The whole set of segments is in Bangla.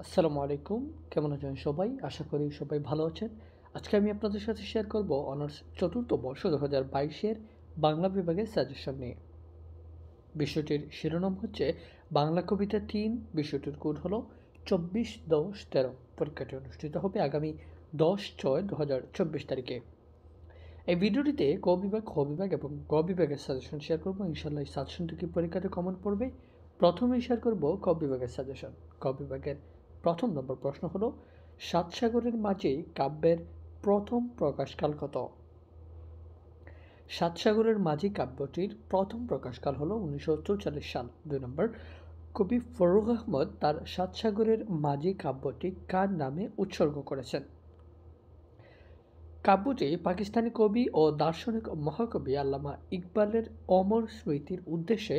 আসসালামু আলাইকুম। কেমন আছেন সবাই? আশা করি সবাই ভালো আছেন। আজকে আমি আপনাদের সাথে শেয়ার করব অনার্স চতুর্থ বর্ষ ২০২২ এর বাংলা বিভাগের সাজেশন নিয়ে। বিষয়টির শিরোনাম হচ্ছে বাংলা কবিতা ৩। বিষয়টির কোড হলো ২৪-১০-১৩। পরীক্ষাটি অনুষ্ঠিত হবে আগামী ১০/৬/২০২৪ তারিখে। এই ভিডিওটিতে ক বিভাগ, খ বিভাগ এবং গ বিভাগের সাজেশন শেয়ার করব। ইনশাআল্লাহ এই সাজেশন থেকে পরীক্ষাতে কমন পড়বে। প্রথমেই শেয়ার করব ক বিভাগের সাজেশন। ক বিভাগের প্রথম নম্বর প্রশ্ন হলো সাত সাগরের মাঝে কাব্যের প্রথম প্রকাশকাল কত? সাত সাগরের মাঝি কাব্যটির প্রথম প্রকাশকাল হলো ১৯৪৪ সাল। ২ নম্বর, কবি ফররুখ আহমদ তার সাত সাগরের মাঝি কাব্যটি কার নামে উৎসর্গ করেছেন? কাব্যটি পাকিস্তানি কবি ও দার্শনিক মহাকবি আল্লামা ইকবালের অমর স্মৃতির উদ্দেশ্যে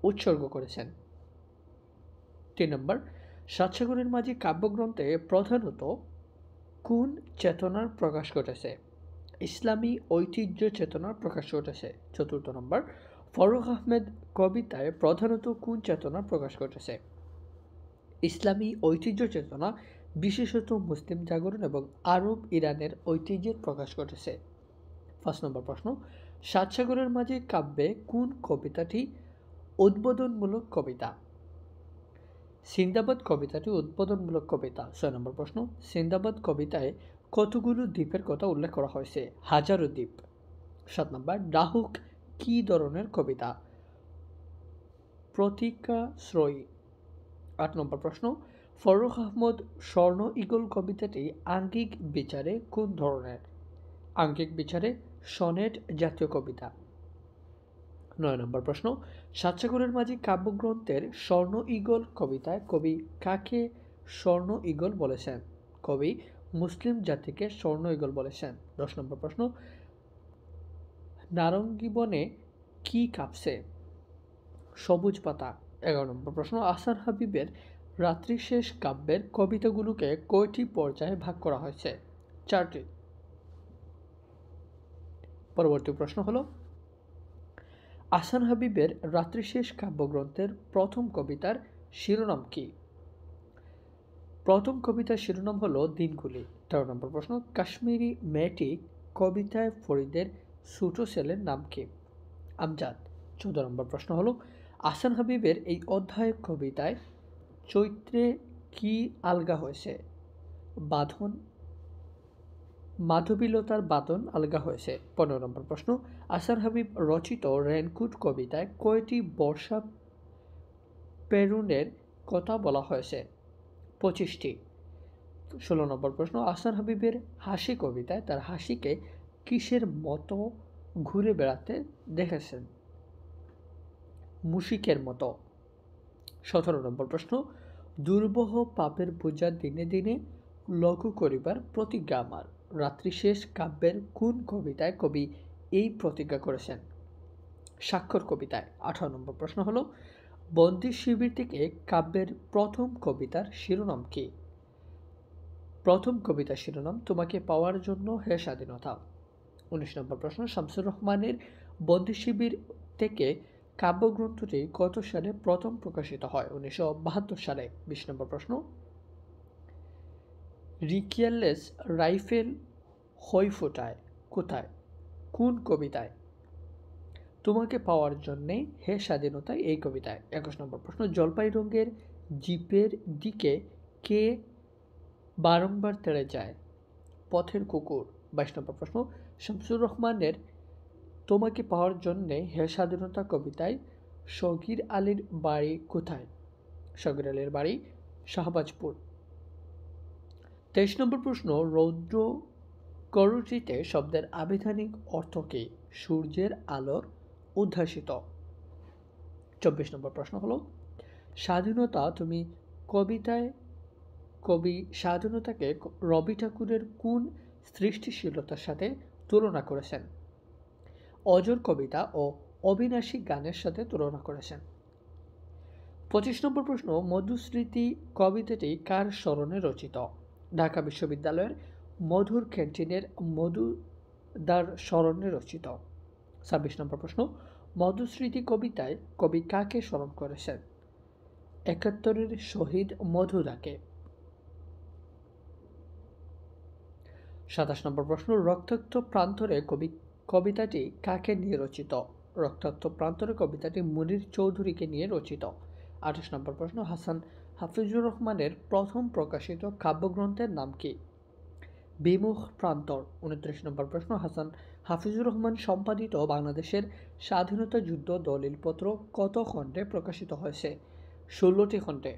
উৎসর্গ করেছেন। ৩ নম্বর, সাত সাগরের মাঝি কাব্যগ্রন্থে প্রধানত কোন চেতনার প্রকাশ ঘটেছে? ইসলামী ঐতিহ্য চেতনার প্রকাশ ঘটেছে। ৪র্থ নম্বর, ফররুখ আহমেদ কবিতায় প্রধানত কোন চেতনার প্রকাশ ঘটেছে? ইসলামী ঐতিহ্য চেতনা, বিশেষত মুসলিম জাগরণ এবং আরব ইরানের ঐতিহ্যের প্রকাশ ঘটেছে। ৫ নম্বর প্রশ্ন, সাত সাগরের মাঝে কাব্যে কোন কবিতাটি উদ্বোধনমূলক কবিতা? সিন্দাবাদ কবিতাটি উদ্বোধনমূলক কবিতা। ৬ নম্বর প্রশ্ন, সিন্দাবাদ কবিতায় কতগুলো দ্বীপের কথা উল্লেখ করা হয়েছে? হাজারো দ্বীপ। ৭ নম্বর, ডাহুক কী ধরনের কবিতা? প্রতিকাশ্রয়ী। ৮ নম্বর প্রশ্ন, ফররুখ আহমদ স্বর্ণ ঈগল কবিতাটি আঙ্গিক বিচারে কোন ধরনের? আঙ্গিক বিচারে সনেট জাতীয় কবিতা। ৯ নম্বর প্রশ্ন, সাত সাগরের মাঝি কাব্যগ্রন্থের স্বর্ণ ঈগল কবিতায় কবি কাকে স্বর্ণ ঈগল বলেছেন? কবি মুসলিম জাতিকে স্বর্ণ ঈগল বলেছেন। ১০ নম্বর প্রশ্ন, নারঙ্গী বনে কি কাঁপছে? সবুজ পাতা। ১১ নম্বর প্রশ্ন, আহসান হাবীবের রাত্রিশেষ কাব্যের কবিতাগুলোকে কয়টি পর্যায়ে ভাগ করা হয়েছে? ৪টি। পরবর্তী প্রশ্ন হলো আহসান হাবীবের রাত্রিশেষ কাব্যগ্রন্থের প্রথম কবিতার শিরোনাম কি? প্রথম কবিতার শিরোনাম হলো দিনগুলি। ১৩ নম্বর প্রশ্ন, কাশ্মীরি মেয়েটি কবিতায় ফরিদের ছোট ছেলের নাম কি? আমজাদ। ১৪ নম্বর প্রশ্ন হলো আহসান হাবীবের এই অধ্যায় কবিতায় চৈত্রে কি আলগা হয়েছে? বাঁধন। মাধবীলতার বাঁধন আলগা হয়েছে। ১৫ নম্বর প্রশ্ন, আহসান হাবীব রচিত রেনকুট কবিতায় কয়টি বর্ষা প্রেরণের কথা বলা হয়েছে? ২৫টি। ১৬ নম্বর প্রশ্ন, আহসান হাবীবের হাসি কবিতায় তার হাসিকে কিসের মতো ঘুরে বেড়াতে দেখেছেন? মুশিকের মতো। ১৭ নম্বর প্রশ্ন, দুর্বহ পাপের বোঝা দিনে দিনে লঘু করিবার প্রতিজ্ঞা আমার। রাত্রিশেষ কাব্যের কোন কবিতায় কবি এই প্রতিজ্ঞা করেছেন? স্বাক্ষর কবিতায়। ১৮ নম্বর প্রশ্ন হলো বন্দি শিবির থেকে কাব্যের প্রথম কবিতার শিরোনাম কি? প্রথম কবিতার শিরোনাম তোমাকে পাওয়ার জন্য হে স্বাধীনতা। ১৯ নম্বর প্রশ্ন, শামসুর রহমানের বন্দি শিবির থেকে কাব্যগ্রন্থটি কত সালে প্রথম প্রকাশিত হয়? ১৯৭২ সালে। ২০ নম্বর প্রশ্ন, রিকিয়ারলেস রাইফেল হই ফোটায় কোথায়? কোন কবিতায়? তোমাকে পাওয়ার জন্যে হে স্বাধীনতায় এই কবিতায়। ২১ নম্বর প্রশ্ন, জলপাই রঙের জিপের দিকে কে বারংবার তেড়ে যায়? পথের কুকুর। ২২ নম্বর প্রশ্ন, শামসুর রহমানের তোমাকে পাওয়ার জন্যে হে স্বাধীনতা কবিতায় শৌকির আলীর বাড়ি কোথায়? শৌকির আলীর বাড়ি শাহবাজপুর। ২৩ নম্বর প্রশ্ন, রৌদ্র করজিতে শব্দের আবিধানিক অর্থ কি? সূর্যের আলোর উদ্ভাসিত। ২৪ নম্বর প্রশ্ন হলো স্বাধীনতা তুমি কবিতায় কবি স্বাধীনতাকে রবি ঠাকুরের কোন সৃষ্টিশীলতার সাথে তুলনা করেছেন? অজর কবিতা ও অবিনাশী গানের সাথে তুলনা করেছেন। ২৫ নম্বর প্রশ্ন, মধুস্মৃতি কবিতাটি কার স্মরণে রচিত? ঢাকা বিশ্ববিদ্যালয়ের মধুর ক্যান্টিনের মধুদার স্মরণে রচিত। ২৬ নম্বর প্রশ্ন, মধুস্মৃতি কবিতায় কবি কাকে স্মরণ করেছেন? ৭১-এর শহীদ মধুদাকে। 27 নম্বর প্রশ্ন, রক্তাক্ত প্রান্তরে কবিতাটি কাকে নিয়ে রচিত? রক্তাক্ত প্রান্তরে কবিতাটি মুনির চৌধুরীকে নিয়ে রচিত। 28 নম্বর প্রশ্ন, হাসান হাফিজুর রহমানের প্রথম প্রকাশিত কাব্যগ্রন্থের নাম কি? বিমুখ প্রান্তর। 29 নম্বর প্রশ্ন, হাসান হাফিজুর রহমান সম্পাদিত বাংলাদেশের স্বাধীনতা যুদ্ধ দলিলপত্র কত খণ্ডে প্রকাশিত হয়েছে? 16টি খণ্ডে।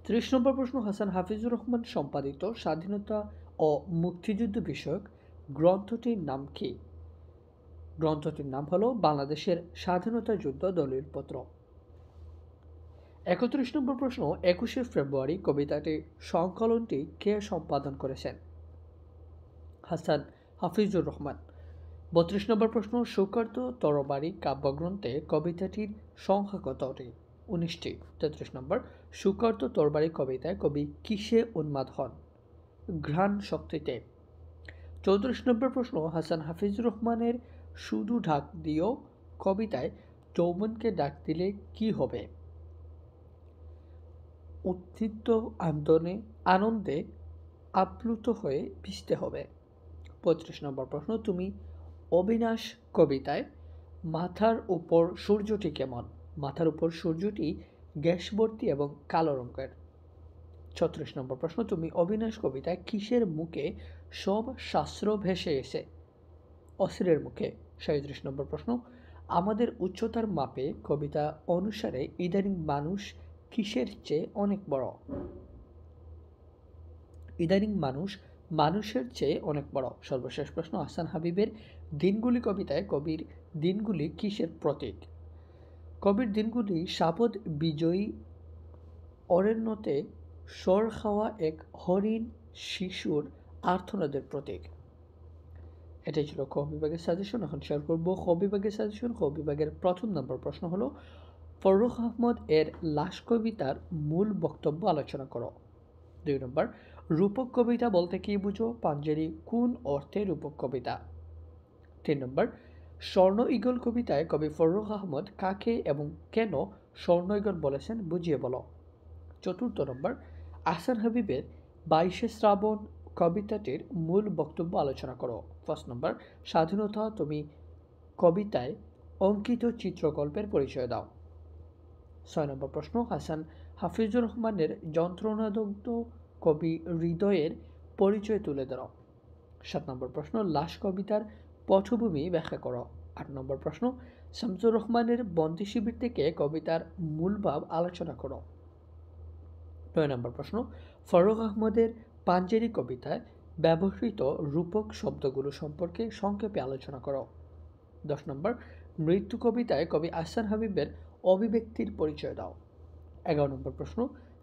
30 নম্বর প্রশ্ন, হাসান হাফিজুর রহমান সম্পাদিত স্বাধীনতা ও মুক্তিযুদ্ধ বিষয়ক গ্রন্থটির নাম কি? গ্রন্থটির নাম হলো বাংলাদেশের স্বাধীনতা যুদ্ধ দলিলপত্র। 31 নম্বর প্রশ্ন, 21শে ফেব্রুয়ারি কবিতাটি সংকলনটি কে সম্পাদন করেছেন? হাসান হাফিজুর রহমান। 32 নম্বর প্রশ্ন, সুকান্ত তরবারি কাব্যগ্রন্থে কবিতাটির সংখ্যা কতটি? 19টি। 33 নম্বর, সুকান্ত তরবারি কবিতায় কবি কিসে উন্মাদ হন? ঘ্রাণ শক্তিতে। 34 নম্বর প্রশ্ন, হাসান হাফিজুর রহমানের শুধু ডাক দিও কবিতায় যৌবনকে ডাক দিলে কি হবে? উত্থিত আনন্দে আপ্লুত হয়ে ভিজতে হবে। 35 নম্বর প্রশ্ন, তুমি অবিনাশ কবিতায় মাথার উপর সূর্যটি কেমন? মাথার উপর সূর্যটি গ্যাসবর্তী এবং কালো রঙের। 36 নম্বর প্রশ্ন, তুমি অবিনাশ কবিতায় কিসের মুখে সব শাস্ত্র ভেসে এসে? অস্ত্রের মুখে। 37 নম্বর প্রশ্ন, আমাদের উচ্চতার মাপে কবিতা অনুসারে ইদানিং মানুষ কিসের চেয়ে অনেক বড়? ইদানিং মানুষ মানুষের চেয়ে অনেক বড়। সর্বশেষ প্রশ্ন, হাসান হাবিবের দিনগুলি কবিতায় কবির দিনগুলি কিসের প্রতীক? কবির দিনগুলি সাপদ বিজয়ী অরণ্যতে স্বর খাওয়া এক হরিণ শিশুর আর্তনাদের প্রতীক। এটাই ছিল খ বিভাগের সাজেশন। এখন শেয়ার করবো খ বিভাগের সাজেশন। খ বিভাগের প্রথম নম্বর প্রশ্ন হলো, ফররুখ আহমদ এর লাশ কবিতার মূল বক্তব্য আলোচনা করো। 2 নম্বর, রূপক কবিতা বলতে কি বুঝো? পাঞ্জেরি কোন অর্থে রূপক কবিতা? 3 নম্বর, স্বর্ণ ঈগল কবিতায় কবি ফররুখ আহমদ কাকে এবং কেন স্বর্ণ ঈগল বলেছেন বুঝিয়ে বলো। 4 নম্বর, আহসান হাবিবের 22শে শ্রাবণ কবিতাটির মূল বক্তব্য আলোচনা করো। 1 নম্বর, স্বাধীনতা তুমি কবিতায় অঙ্কিত চিত্রকল্পের পরিচয় দাও। 6 নম্বর প্রশ্ন, হাসান হাফিজুর রহমানের যন্ত্রণাদগ্ধ কবি হৃদয়ের পরিচয় তুলে ধরো। 7 নম্বর প্রশ্ন, লাশ কবিতার পটভূমি ব্যাখ্যা করো। 8 নম্বর প্রশ্ন, শামসুর রহমানের বন্দি শিবির থেকে কবিতার মূল ভাব আলোচনা করো। 9 নম্বর প্রশ্ন, ফররুখ আহমদের পাঞ্জেরি কবিতায় ব্যবহৃত রূপক শব্দগুলো সম্পর্কে সংক্ষেপে আলোচনা করো। 10 নম্বর, মৃত্যু কবিতায় কবি আহসান হাবিবের অভিব্যক্তির পরিচয় দাও। 11 নম্বর প্রশ্ন,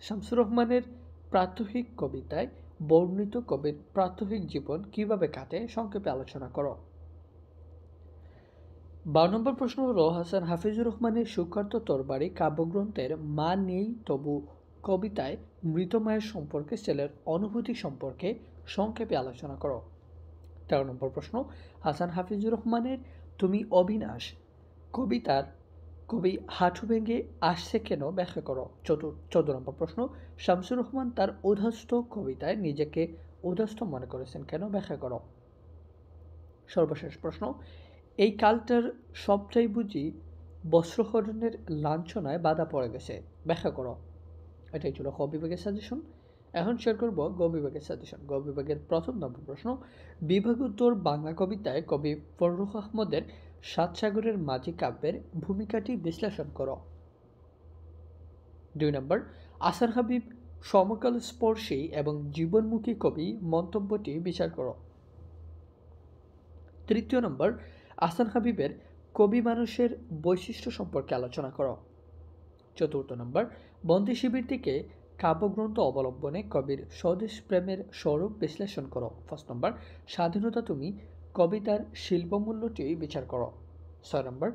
শামসুর রহমানের প্রাত্যহিক কবিতায় বর্ণিত কবির প্রাত্যহিক জীবন কিভাবে কাটে সংক্ষেপে আলোচনা করো। 12 নম্বর প্রশ্ন হলো, হাসান হাফিজুর রহমানের সুকান্ত তরবারি কাব্যগ্রন্থের মা নেই তবু কবিতায় মৃত মায়ের সম্পর্কে ছেলের অনুভূতি সম্পর্কে সংক্ষেপে আলোচনা করো। 13 নম্বর প্রশ্ন, হাসান হাফিজুর রহমানের তুমি অবিনাশ কবিতার কবি হাঁটু ভেঙে আসছে কেন ব্যাখ্যা করো। 14 নম্বর প্রশ্ন, শামসুর রহমান তার উদাস্ত কবিতায় নিজেকে উদাস্ত মনে করেছেন কেন ব্যাখ্যা করো। সর্বশেষ প্রশ্ন, এই কালটার সবটাই বুঝি বস্ত্রহরণের লাঞ্ছনায় বাধা পড়ে গেছে ব্যাখ্যা করো। এটাই ছিল খ বিভাগের সাজেশন। এখন শেয়ার করবো গ বিভাগের সাজেশন। গ বিভাগের প্রথম নম্বর প্রশ্ন, বিভাগ উত্তর বাংলা কবিতায় কবি ফররুখ আহমদের সাত সাগরের মাঝি কাব্যের ভূমিকাটি বিশ্লেষণ করো। 2 নম্বর, আহসান হাবিব সমকাল স্পর্শী এবং জীবনমুখী কবি মন্তব্যটি বিচার করো। 3 নম্বর, আহসান হাবিবের কবি মানুষের বৈশিষ্ট্য সম্পর্কে আলোচনা করো। 4 নম্বর, বন্দি শিবির থেকে কাব্যগ্রন্থ অবলম্বনে কবির স্বদেশ প্রেমের স্বরূপ বিশ্লেষণ করো। 1 নম্বর, স্বাধীনতা তুমি কবিতার শিল্পমূল্যটি বিচার করো। 6 নম্বর,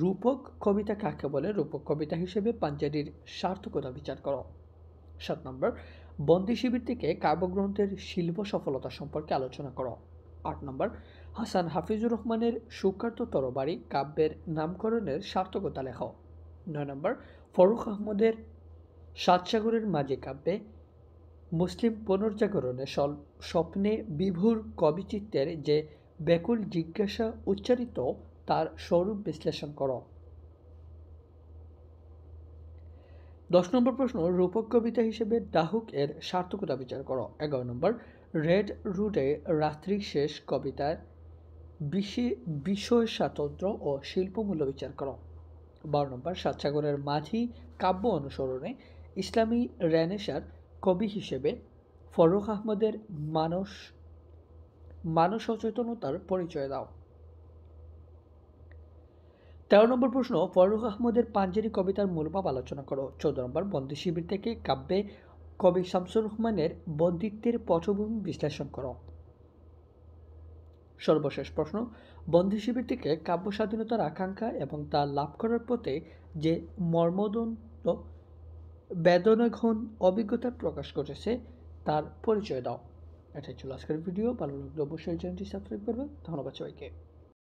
রূপক কবিতা কাকে বলে রূপক কবিতা হিসেবে পাঞ্জারির সার্থকতা বিচার করো। 7 নম্বর, বন্দি শিবির থেকে কাব্যগ্রন্থের শিল্প সফলতা সম্পর্কে আলোচনা করো। 8 নম্বর, হাসান হাফিজুর রহমানের সুকান্ত তরবারি কাব্যের নামকরণের সার্থকতা লেখো। 9 নম্বর, ফররুখ আহমদের সাত সাগরের মাঝি কাব্যে মুসলিম পুনর্জাগরণে স্বপ্নে বিভোর কবিচিত্তের যে ব্যাকুল জিজ্ঞাসা উচ্চারিত তার স্বরূপ বিশ্লেষণ করো। 10 নম্বর প্রশ্ন, রূপক কবিতা হিসেবে ডাহুক এর সার্থকতা বিচার করো। 11 নম্বর, রেড রুডে রাত্রি শেষ কবিতার বিষয় স্বাতন্ত্র্য ও শিল্পমূল্য বিচার করো। 12 নম্বর, সাতসাগরের মাঝি কাব্য অনুসরণে ইসলামী রেনেসার কবি হিসেবে ফরুখ আহমদের মানস সচেতনতার পরিচয় দাও। 13 নম্বর প্রশ্ন, ফরুখ আহমদের পাঞ্জেরি কবিতার মূলভাব আলোচনা করো। 14 নম্বর, বন্দি শিবির থেকে কাব্যে কবি শামসুর রহমানের বন্দিত্বের পটভূমি বিশ্লেষণ করো। সর্বশেষ প্রশ্ন, বন্দি শিবির থেকে কাব্য স্বাধীনতার আকাঙ্ক্ষা এবং তা লাভ করার পথে যে মর্মদন্ত বেদনাঘন অভিজ্ঞতা প্রকাশ করেছে তার পরিচয় দাও। এটাই ছিল আজকের ভিডিও। ভালো লাগলে অবশ্যই চ্যানেলটি সাবস্ক্রাইব করবেন। ধন্যবাদ সবাইকে।